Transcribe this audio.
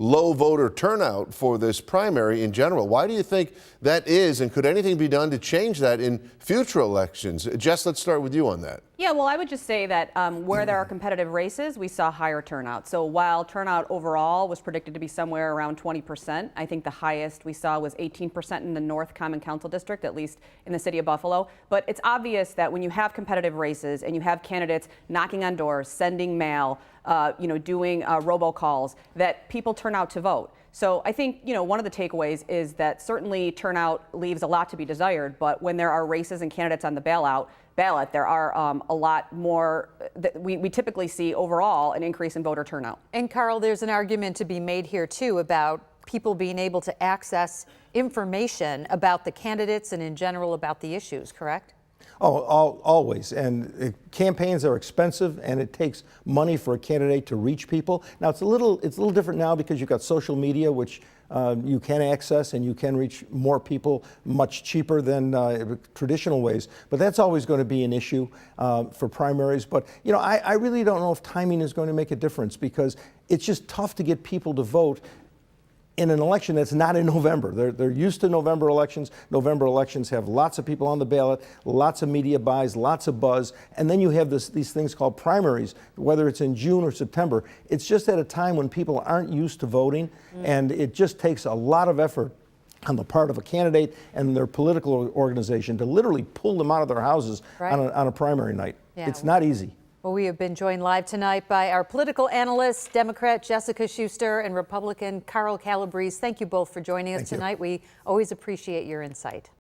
low voter turnout for this primary in general. Why do you think that is, and could anything be done to change that in future elections? Jess, let's start with you on that. Yeah, well, I would just say that where there are competitive races, we saw higher turnout. So while turnout overall was predicted to be somewhere around 20%, I think the highest we saw was 18% in the North Common Council District, at least in the city of Buffalo. But it's obvious that when you have competitive races and you have candidates knocking on doors, sending mail, doing robocalls, that people turn out to vote. So I think, one of the takeaways is that certainly turnout leaves a lot to be desired, but when there are races and candidates on the ballot, there are a lot more that we typically see overall an increase in voter turnout. And Carl, there's an argument to be made here too about people being able to access information about the candidates and in general about the issues, correct? Oh, always. And campaigns are expensive, and it takes money for a candidate to reach people. Now it's a little different now because you've got social media, which you can access, and you can reach more people much cheaper than traditional ways. But that's always going to be an issue for primaries. But I really don't know if timing is going to make a difference, because it's just tough to get people to vote in an election that's not in November. They're used to November elections. November elections have lots of people on the ballot, lots of media buys, lots of buzz, and then you have these things called primaries, whether it's in June or September. It's just at a time when people aren't used to voting, and it just takes a lot of effort on the part of a candidate and their political organization to literally pull them out of their houses on a primary night. Yeah. It's not easy. Well, we have been joined live tonight by our political analysts, Democrat Jessica Schuster and Republican Carl Calabrese. Thank you both for joining us tonight. We always appreciate your insight.